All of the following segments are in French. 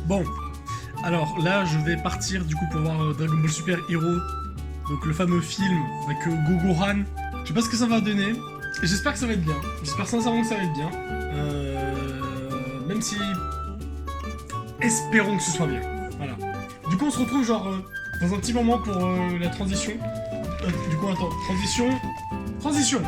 Bon, alors là, je vais partir du coup pour voir Dragon Ball Super Hero, donc le fameux film avec Gogohan. Je sais pas ce que ça va donner, et j'espère que ça va être bien. J'espère sincèrement que ça va être bien. Même si... Espérons que ce soit bien. Voilà. Du coup, on se retrouve genre dans un petit moment pour la transition. Du coup, attends, transition... Transition.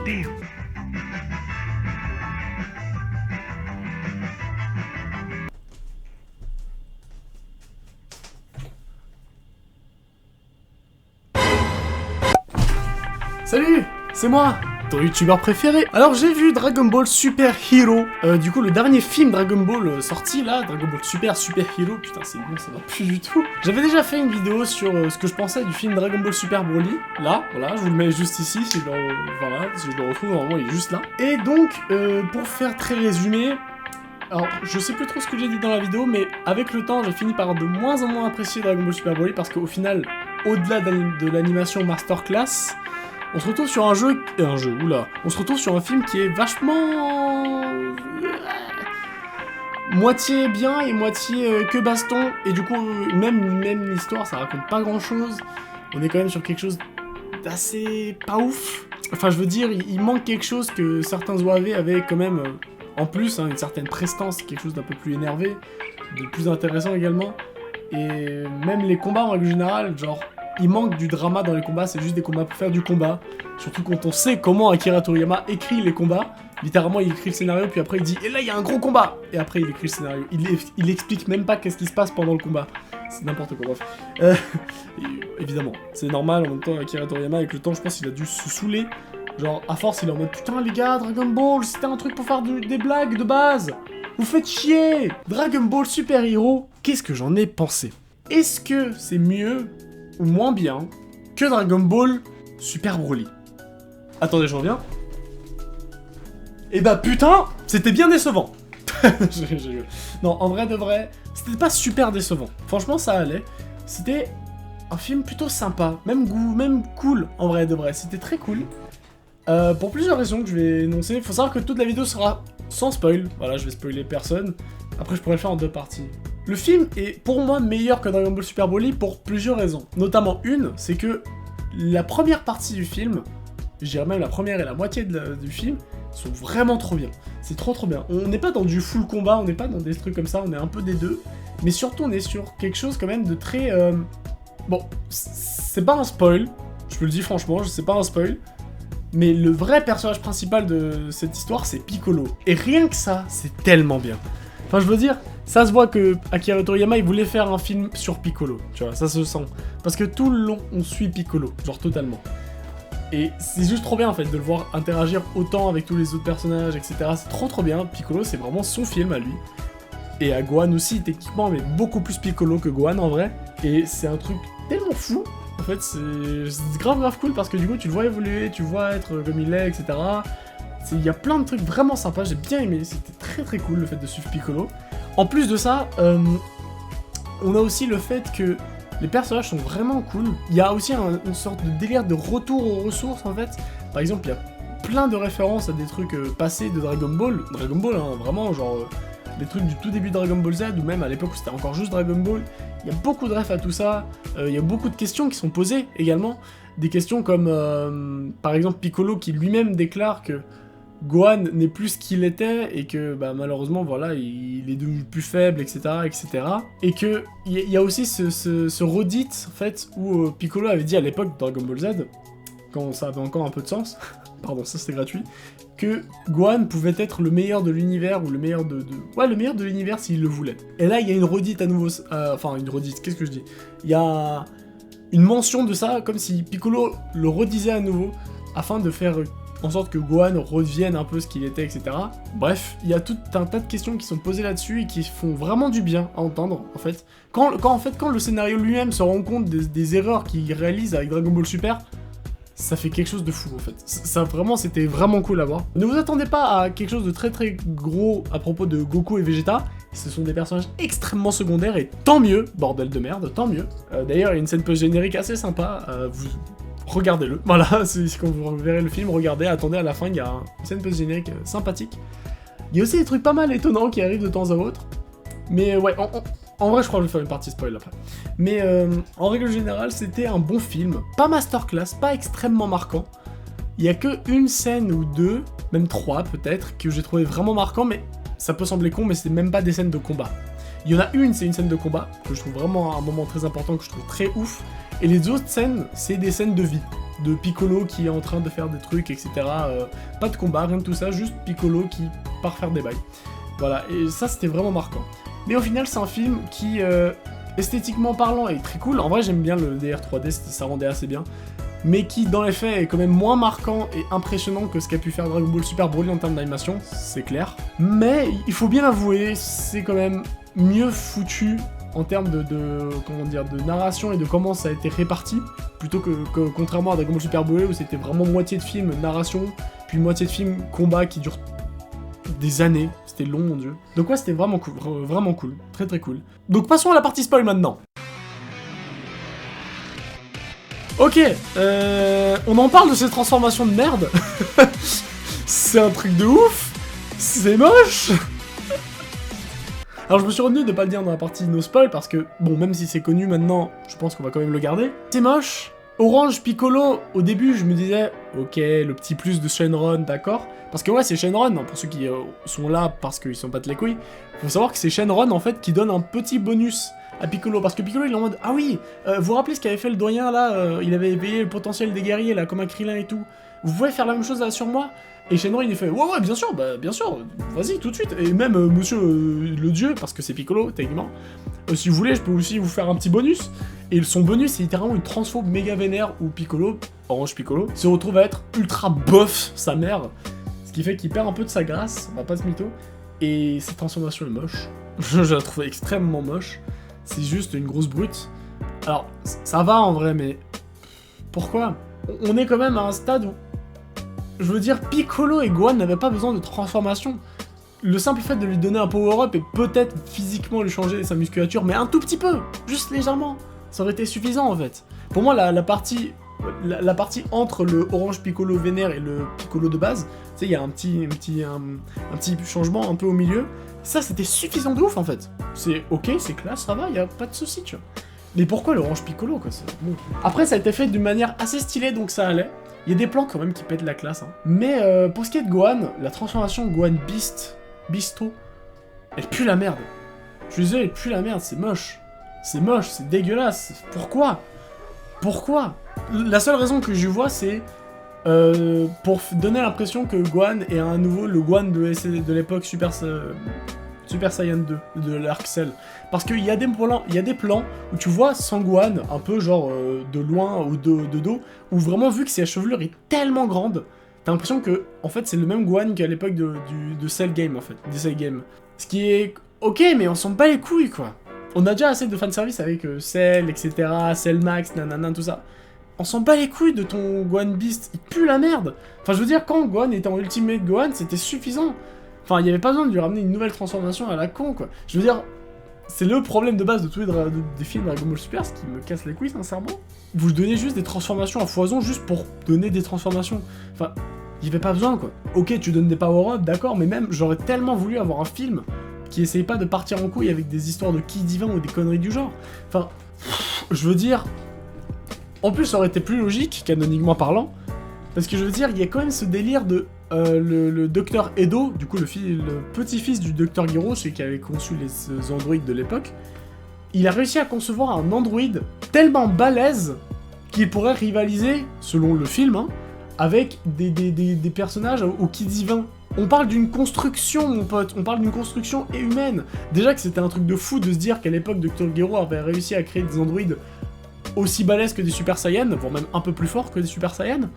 Damn. Salut, c'est moi, ton youtubeur préféré. Alors j'ai vu Dragon Ball Super Hero, du coup le dernier film Dragon Ball sorti là, Dragon Ball Super Hero, putain c'est bon, ça va plus du tout. J'avais déjà fait une vidéo sur ce que je pensais du film Dragon Ball Super Broly, là, voilà, je vous le mets juste ici, si je le retrouve, normalement il est juste là. Et donc, pour faire très résumé, alors je sais plus trop ce que j'ai dit dans la vidéo, mais avec le temps j'ai fini par de moins en moins apprécier Dragon Ball Super Broly, parce qu'au final, au-delà de l'animation masterclass, on se retrouve sur on se retrouve sur un film qui est vachement... moitié bien et moitié que baston, et du coup, même l'histoire, ça raconte pas grand-chose. On est quand même sur quelque chose d'assez pas ouf. Enfin, je veux dire, il manque quelque chose que certains OAV avaient quand même, en plus, hein, une certaine prestance, quelque chose d'un peu plus énervé, de plus intéressant également. Et même les combats, en règle générale, genre... Il manque du drama dans les combats, c'est juste des combats pour faire du combat. Surtout quand on sait comment Akira Toriyama écrit les combats. Littéralement, il écrit le scénario, puis après il dit « Et là, il y a un gros combat !» Et après, il écrit le scénario. Il explique même pas qu'est-ce qui se passe pendant le combat. C'est n'importe quoi, bref. Évidemment, c'est normal, en même temps, Akira Toriyama, avec le temps, je pense qu'il a dû se saouler. Genre, à force, il est en mode « Putain, les gars, Dragon Ball, c'était un truc pour faire des blagues de base. Vous faites chier !» Dragon Ball Super Hero, qu'est-ce que j'en ai pensé? Est-ce que c'est mieux ou moins bien que Dragon Ball Super Broly? Attendez, je reviens. Et bah putain, c'était bien décevant. Non, en vrai de vrai, c'était pas super décevant. Franchement, ça allait. C'était un film plutôt sympa, même cool, en vrai de vrai. C'était très cool. Pour plusieurs raisons que je vais énoncer. Faut savoir que toute la vidéo sera sans spoil. Voilà, je vais spoiler personne. Après, je pourrais le faire en deux parties. Le film est pour moi meilleur que Dragon Ball Super Broly pour plusieurs raisons. Notamment une, c'est que la première partie du film, je dirais même la première et la moitié du film, sont vraiment trop bien. C'est trop bien. On n'est pas dans du full combat, on n'est pas dans des trucs comme ça, on est un peu des deux. Mais surtout, on est sur quelque chose quand même de très... Bon, c'est pas un spoil, je vous le dis franchement, c'est pas un spoil. Mais le vrai personnage principal de cette histoire, c'est Piccolo. Et rien que ça, c'est tellement bien. Enfin, je veux dire, ça se voit que Akira Toriyama, il voulait faire un film sur Piccolo, tu vois, ça se sent. Parce que tout le long, on suit Piccolo, genre totalement. Et c'est juste trop bien, en fait, de le voir interagir autant avec tous les autres personnages, etc. C'est trop bien, Piccolo, c'est vraiment son film à lui. Et à Gohan aussi, techniquement, mais beaucoup plus Piccolo que Gohan, en vrai. Et c'est un truc tellement fou. En fait, c'est grave cool, parce que du coup, tu le vois évoluer, tu le vois être comme il est, etc. Il y a plein de trucs vraiment sympas, j'ai bien aimé, c'était très cool le fait de suivre Piccolo. En plus de ça, on a aussi le fait que les personnages sont vraiment cool. Il y a aussi une sorte de délire de retour aux ressources en fait. Par exemple, il y a plein de références à des trucs passés de Dragon Ball. Dragon Ball, hein, vraiment, genre des trucs du tout début de Dragon Ball Z, ou même à l'époque où c'était encore juste Dragon Ball. Il y a beaucoup de refs à tout ça, il y a beaucoup de questions qui sont posées également. Des questions comme, par exemple, Piccolo qui lui-même déclare que Gohan n'est plus ce qu'il était, et que bah, malheureusement voilà, il est devenu plus faible, etc. Et que il y a aussi ce redit en fait où Piccolo avait dit à l'époque de Dragon Ball Z, quand ça avait encore un peu de sens, pardon, ça c'était gratuit, que Gohan pouvait être le meilleur de l'univers, ou le meilleur ouais, le meilleur de l'univers s'il le voulait. Et là il y a une redite à nouveau, enfin une redite, qu'est-ce que je dis? Il y a une mention de ça, comme si Piccolo le redisait à nouveau, afin de faire en sorte que Gohan revienne un peu ce qu'il était, etc. Bref, il y a tout un tas de questions qui sont posées là-dessus et qui font vraiment du bien à entendre, en fait. Quand le scénario lui-même se rend compte des erreurs qu'il réalise avec Dragon Ball Super, ça fait quelque chose de fou en fait. Ça vraiment, c'était vraiment cool à voir. Ne vous attendez pas à quelque chose de très très gros à propos de Goku et Vegeta. Ce sont des personnages extrêmement secondaires et tant mieux, bordel de merde, tant mieux. D'ailleurs, il y a une scène post-générique assez sympa, vous regardez-le. Voilà, quand vous verrez le film, regardez, attendez à la fin, il y a une scène post-générique sympathique. Il y a aussi des trucs pas mal étonnants qui arrivent de temps à autre. Mais ouais, en vrai, je crois que je vais faire une partie spoil après. Mais en règle générale, c'était un bon film. Pas masterclass, pas extrêmement marquant. Il y a que une scène ou deux, même trois peut-être, que j'ai trouvé vraiment marquant, mais ça peut sembler con, mais c'est même pas des scènes de combat. Il y en a une, c'est une scène de combat, que je trouve vraiment un moment très important, que je trouve très ouf. Et les autres scènes, c'est des scènes de vie. De Piccolo qui est en train de faire des trucs, etc. Pas de combat, rien de tout ça, juste Piccolo qui part faire des bails. Voilà, et ça c'était vraiment marquant. Mais au final, c'est un film qui, esthétiquement parlant, est très cool. En vrai, j'aime bien le DR 3D, ça rendait assez bien. Mais qui, dans les faits, est quand même moins marquant et impressionnant que ce qu'a pu faire Dragon Ball Super Broly en termes d'animation, c'est clair. Mais, il faut bien avouer, c'est quand même mieux foutu en termes comment dire, de narration et de comment ça a été réparti, plutôt que contrairement à Dragon Ball Super Broly où c'était vraiment moitié de film narration, puis moitié de film combat qui dure des années. C'était long, mon dieu. Donc ouais, c'était vraiment cool, très très cool. Donc passons à la partie spoil maintenant. Ok, on en parle de ces transformations de merde. C'est un truc de ouf. C'est moche. Alors je me suis retenu de pas le dire dans la partie no spoil parce que, bon, même si c'est connu maintenant, je pense qu'on va quand même le garder. C'est moche. Orange Piccolo, au début je me disais, ok, le petit plus de Shenron, d'accord. Parce que ouais, c'est Shenron, pour ceux qui sont là parce qu'ils sont pas de les couilles. Faut savoir que c'est Shenron en fait qui donne un petit bonus à Piccolo. Parce que Piccolo il est en mode, ah oui, vous vous rappelez ce qu'avait fait le doyen là, il avait éveillé le potentiel des guerriers là, comme un Krillin et tout. Vous pouvez faire la même chose là sur moi? Et Shenron il fait, ouais, bien sûr, vas-y, tout de suite. Et même monsieur le dieu, parce que c'est Piccolo, techniquement, si vous voulez, je peux aussi vous faire un petit bonus. Et son bonus, c'est littéralement une transfo méga vénère où Piccolo, Orange Piccolo, se retrouve à être ultra bof, sa mère. Ce qui fait qu'il perd un peu de sa grâce, on va pas se mytho. Et cette transformation est moche. Je la trouve extrêmement moche. C'est juste une grosse brute. Alors, ça va en vrai, mais pourquoi? On est quand même à un stade où, je veux dire, Piccolo et Gohan n'avaient pas besoin de transformation. Le simple fait de lui donner un power-up et peut-être physiquement lui changer sa musculature, mais un tout petit peu, juste légèrement, ça aurait été suffisant en fait. Pour moi, la partie entre le Orange Piccolo vénère et le Piccolo de base, tu sais, il y a un petit changement un peu au milieu. Ça, c'était suffisant de ouf en fait. C'est ok, c'est classe, ça va, y a pas de souci, tu vois. Mais pourquoi l'Orange Piccolo quoi, bon. Après, ça a été fait d'une manière assez stylée, donc ça allait. Il y a des plans quand même qui pètent la classe. Hein. Mais pour ce qui est de Gohan, la transformation Gohan Bisto, elle pue la merde. Je suis désolé, elle pue la merde, c'est moche. C'est moche, c'est dégueulasse. Pourquoi? La seule raison que je vois, c'est pour donner l'impression que Gohan est à nouveau le Gohan de l'époque Super Saiyan 2, de l'arc Cell. Parce qu'il y a des plans où tu vois Sangohan, un peu genre de loin ou de dos, où vraiment vu que sa chevelure est tellement grande, t'as l'impression que en fait c'est le même Gohan qu'à l'époque de Cell Game en fait, des Cell Game. Ce qui est ok, mais on s'en bat les couilles quoi. On a déjà assez de fanservice avec Cell, etc., Cell Max, nanana, tout ça. On s'en bat les couilles de ton Gohan Beast, il pue la merde. Enfin je veux dire, quand Gohan était en Ultimate Gohan, c'était suffisant. Enfin, il n'y avait pas besoin de lui ramener une nouvelle transformation à la con, quoi. Je veux dire, c'est le problème de base de tous des films Dragon Ball Super, ce qui me casse les couilles, sincèrement. Vous donnez juste des transformations à foison, juste pour donner des transformations. Enfin, il n'y avait pas besoin, quoi. Ok, tu donnes des power-ups, d'accord, mais même, j'aurais tellement voulu avoir un film qui essaye pas de partir en couille avec des histoires de ki divin ou des conneries du genre. Enfin, je veux dire... En plus, ça aurait été plus logique, canoniquement parlant, parce que je veux dire, il y a quand même ce délire de... le docteur Edo, du coup le petit-fils du docteur Gero, celui qui avait conçu les androïdes de l'époque, il a réussi à concevoir un androïde tellement balèze qu'il pourrait rivaliser, selon le film, hein, avec des personnages au ki divin. On parle d'une construction, mon pote, on parle d'une construction humaine. Déjà que c'était un truc de fou de se dire qu'à l'époque, Dr. Gero avait réussi à créer des androïdes aussi balèzes que des Super Saiyans, voire même un peu plus forts que des Super Saiyans.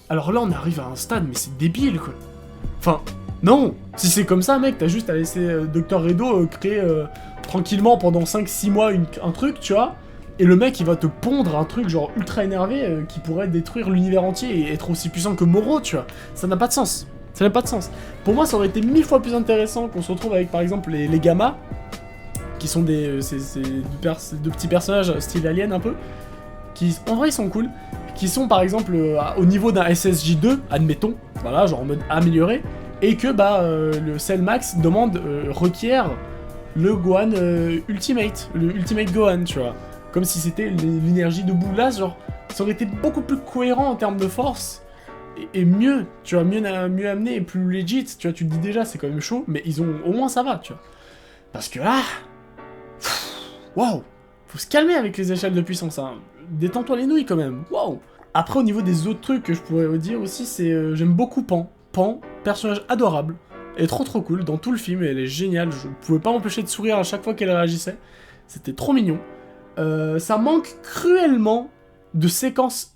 Alors là, on arrive à un stade, mais c'est débile, quoi. Enfin, non. Si c'est comme ça, mec, t'as juste à laisser Dr. Edo créer tranquillement pendant 5-6 mois un truc, tu vois. Et le mec, il va te pondre un truc genre ultra énervé qui pourrait détruire l'univers entier et être aussi puissant que Moro, tu vois. Ça n'a pas de sens. Ça n'a pas de sens. Pour moi, ça aurait été 1000 fois plus intéressant qu'on se retrouve avec, par exemple, les Gamma, qui sont des de petits personnages style alien un peu, qui, en vrai, ils sont cool, qui sont, par exemple, au niveau d'un SSJ2, admettons, voilà, genre en mode amélioré, et que, le Cell Max requiert le Gohan Ultimate, le Ultimate Gohan, tu vois. Comme si c'était l'énergie de bout. Là, genre, ça aurait été beaucoup plus cohérent en termes de force, et mieux, tu vois, mieux amené et plus legit, tu vois, tu te dis déjà, c'est quand même chaud, mais ils ont, au moins ça va, tu vois. Parce que là, waouh, faut se calmer avec les échelles de puissance, hein. Détends-toi les nouilles quand même, waouh. Après, au niveau des autres trucs que je pourrais vous dire aussi, c'est, j'aime beaucoup Pan. Pan, personnage adorable, elle est trop cool, dans tout le film, elle est géniale, je pouvais pas m'empêcher de sourire à chaque fois qu'elle réagissait, c'était trop mignon. Ça manque cruellement de séquences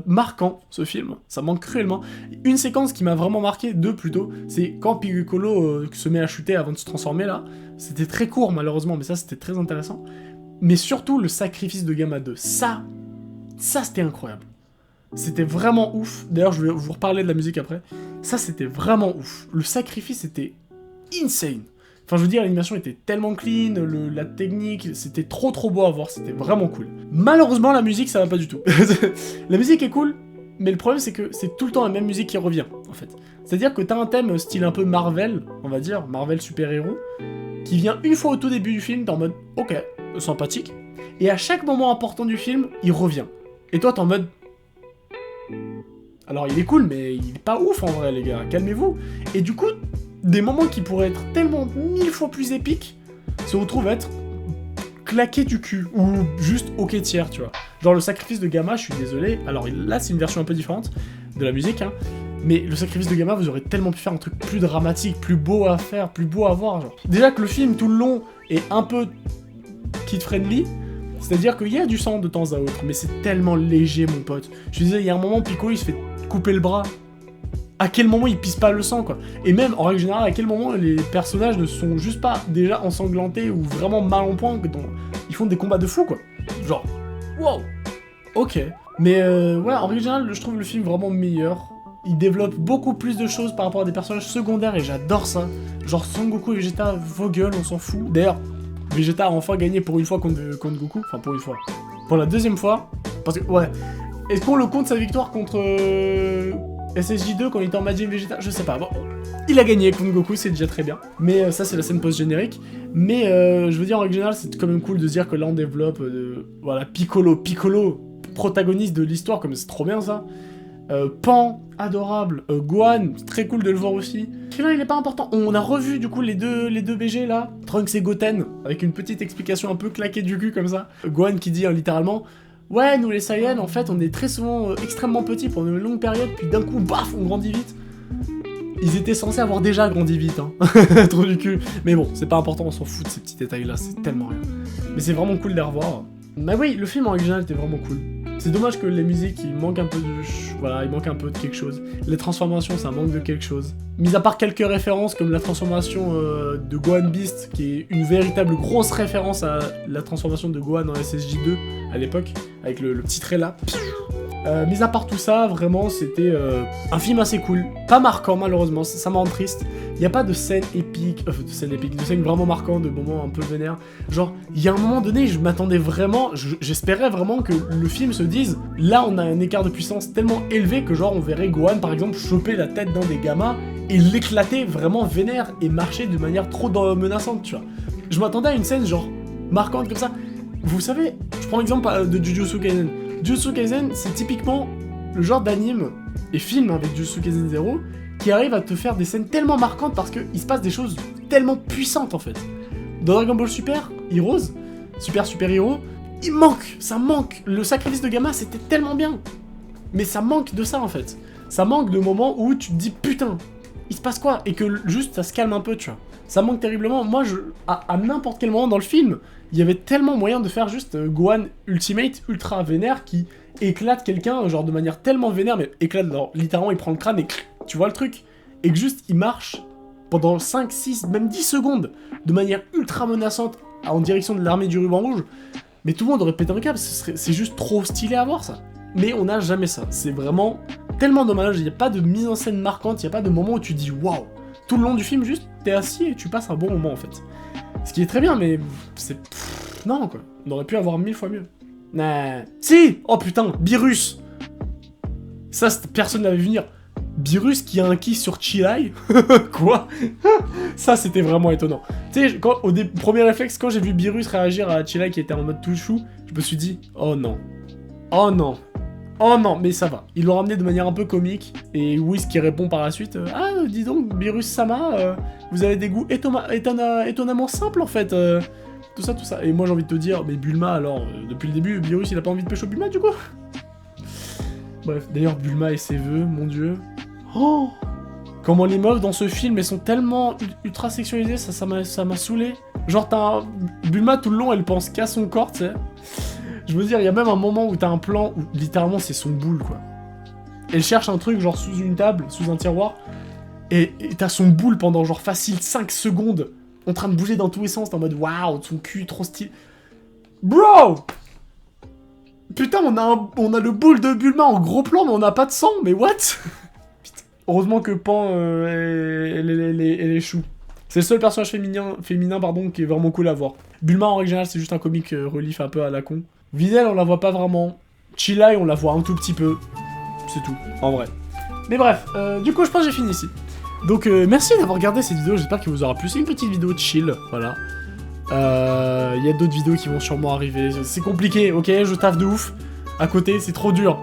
marquantes, ce film. Ça manque cruellement. Une séquence qui m'a vraiment marqué, deux plutôt, c'est quand Piccolo se met à chuter avant de se transformer là. C'était très court malheureusement, mais ça c'était très intéressant. Mais surtout le sacrifice de Gamma 2. Ça c'était incroyable. C'était vraiment ouf. D'ailleurs, je vais vous reparler de la musique après. Ça c'était vraiment ouf. Le sacrifice était insane. Enfin, je veux dire, l'animation était tellement clean, la technique, c'était trop beau à voir, c'était vraiment cool. Malheureusement, la musique, ça va pas du tout. La musique est cool, mais le problème, c'est que c'est tout le temps la même musique qui revient, en fait. C'est-à-dire que t'as un thème style un peu Marvel, on va dire, Marvel super-héros, qui vient une fois au tout début du film, t'es en mode, ok, sympathique, et à chaque moment important du film, il revient. Et toi, t'es en mode... Alors, il est cool, mais il est pas ouf, en vrai, les gars, calmez-vous. Et du coup... des moments qui pourraient être tellement 1000 fois plus épiques se retrouvent être claqués du cul, ou juste ok tiers, tu vois. Genre le sacrifice de Gamma, je suis désolé, alors là c'est une version un peu différente de la musique, hein, mais le sacrifice de Gamma, vous aurez tellement pu faire un truc plus dramatique, plus beau à faire, plus beau à voir, genre. Déjà que le film tout le long est un peu kid-friendly, c'est-à-dire qu'il y a du sang de temps à autre, mais c'est tellement léger, mon pote. Je te disais, il y a un moment, Piccolo il se fait couper le bras. À quel moment ils pissent pas le sang, quoi. Et même, en règle générale, à quel moment les personnages ne sont juste pas déjà ensanglantés ou vraiment mal en point, que ils font des combats de fou, quoi. Genre, wow. Ok. Mais ouais, en règle générale, je trouve le film vraiment meilleur. Il développe beaucoup plus de choses par rapport à des personnages secondaires et j'adore ça. Genre Son Goku et Vegeta, vos gueules, on s'en fout. D'ailleurs, Vegeta a enfin gagné pour une fois contre Goku. Enfin, pour une fois. Pour la deuxième fois. Parce que, ouais. Est-ce qu'on le compte sa victoire contre... SSJ2 quand il était en Majin Vegeta, je sais pas, bon, il a gagné contre Goku, c'est déjà très bien. Mais ça c'est la scène post-générique. Mais je veux dire en règle générale c'est quand même cool de se dire que là on développe, voilà, Piccolo, protagoniste de l'histoire, comme c'est trop bien ça. Pan, adorable, Gohan, très cool de le voir aussi. Là il est pas important, on a revu du coup les deux BG là, Trunks et Goten, avec une petite explication un peu claquée du cul comme ça. Gohan qui dit littéralement... ouais, nous les Saiyans, en fait, on est très souvent extrêmement petits pendant une longue période, puis d'un coup, baf, on grandit vite. Ils étaient censés avoir déjà grandi vite, hein. Trop du cul. Mais bon, c'est pas important, on s'en fout de ces petits détails-là, c'est tellement rien. Mais c'est vraiment cool de les revoir. Bah oui, le film en original était vraiment cool. C'est dommage que les musiques, il manque un peu de... voilà, il manque un peu de quelque chose. Les transformations, ça manque de quelque chose. Mis à part quelques références, comme la transformation de Gohan Beast, qui est une véritable grosse référence à la transformation de Gohan en SSJ2, à l'époque, avec le petit trait là. Mis à part tout ça, vraiment, c'était un film assez cool. Pas marquant, malheureusement, ça me rend triste. Il n'y a pas de scène épique, de scène vraiment marquante, de moments un peu vénères. Genre, il y a un moment donné, je m'attendais vraiment, j'espérais vraiment que le film se dise, là on a un écart de puissance tellement élevé que genre on verrait Gohan par exemple choper la tête d'un des gamins et l'éclater vraiment vénère et marcher de manière trop menaçante, tu vois. Je m'attendais à une scène genre marquante comme ça. Vous savez, je prends l'exemple de Jujutsu Kaisen. Jujutsu Kaisen, c'est typiquement le genre d'anime et film avec Jujutsu Kaisen 0 qui arrive à te faire des scènes tellement marquantes parce qu'il se passe des choses tellement puissantes en fait. Dans Dragon Ball Super Heroes, Super Hero, ça manque. Le sacrifice de Gamma c'était tellement bien. Mais ça manque de ça en fait. Ça manque de moments où tu te dis putain, il se passe quoi? Et que juste ça se calme un peu, tu vois. Ça manque terriblement. Moi, à n'importe quel moment dans le film, il y avait tellement moyen de faire juste Gohan Ultimate ultra vénère qui éclate quelqu'un, genre de manière tellement vénère, mais éclate, genre, littéralement il prend le crâne et tu vois le truc. Et que juste il marche pendant 5, 6, même 10 secondes de manière ultra menaçante en direction de l'armée du ruban rouge. Mais tout le monde aurait pété un câble, c'est juste trop stylé à voir ça. Mais on n'a jamais ça, c'est vraiment tellement dommage, il n'y a pas de mise en scène marquante, il n'y a pas de moment où tu dis waouh. Tout le long du film, juste t'es assis et tu passes un bon moment en fait. Ce qui est très bien, mais c'est... non quoi, on aurait pu avoir 1000 fois mieux. Nah. Si. Oh putain, Beerus. Ça, personne l'avait vu venir. Beerus qui a un kiss sur Chilai. Quoi? Ça, c'était vraiment étonnant. Tu sais, au premier réflexe, quand j'ai vu Beerus réagir à Chilai qui était en mode tout chou, je me suis dit, oh non. Oh non. Oh non, mais ça va. Ils l'ont ramené de manière un peu comique. Et Whis qui répond par la suite, ah, dis donc, Beerus-sama, vous avez des goûts étonnamment simples en fait. Tout ça. Et moi j'ai envie de te dire, mais Bulma alors, depuis le début, Beerus il a pas envie de pécho Bulma du coup? Bref, d'ailleurs Bulma et ses vœux, mon dieu. Oh! Comment les meufs dans ce film, elles sont tellement ultra sexualisées, ça m'a saoulé. Genre Bulma tout le long, elle pense qu'à son corps, tu sais. Je veux dire, il y a même un moment où t'as un plan où littéralement c'est son boule quoi. Elle cherche un truc genre sous une table, sous un tiroir, et t'as son boule pendant genre facile 5 secondes. En train de bouger dans tous les sens, t'es en mode waouh, son cul trop stylé. Bro! Putain, on a le boule de Bulma en gros plan, mais on n'a pas de sang, mais what? Putain. Heureusement que Pan elle est chou. C'est le seul personnage féminin pardon, qui est vraiment cool à voir. Bulma en règle générale, c'est juste un comic relief un peu à la con. Videl, on la voit pas vraiment. Chilai, on la voit un tout petit peu. C'est tout, en vrai. Mais bref, du coup, je pense que j'ai fini ici. Donc merci d'avoir regardé cette vidéo, j'espère qu'elle vous aura plu. C'est une petite vidéo chill, voilà. Il y a d'autres vidéos qui vont sûrement arriver. C'est compliqué, ok, je taffe de ouf. À côté, c'est trop dur.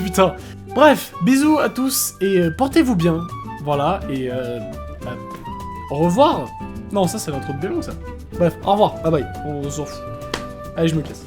Putain. Bref, bisous à tous et portez-vous bien. Voilà, et bah, au revoir. Non, ça c'est l'intro de Bélo, ça. Bref, au revoir, bye bye. On s'en fout. Allez, je me casse.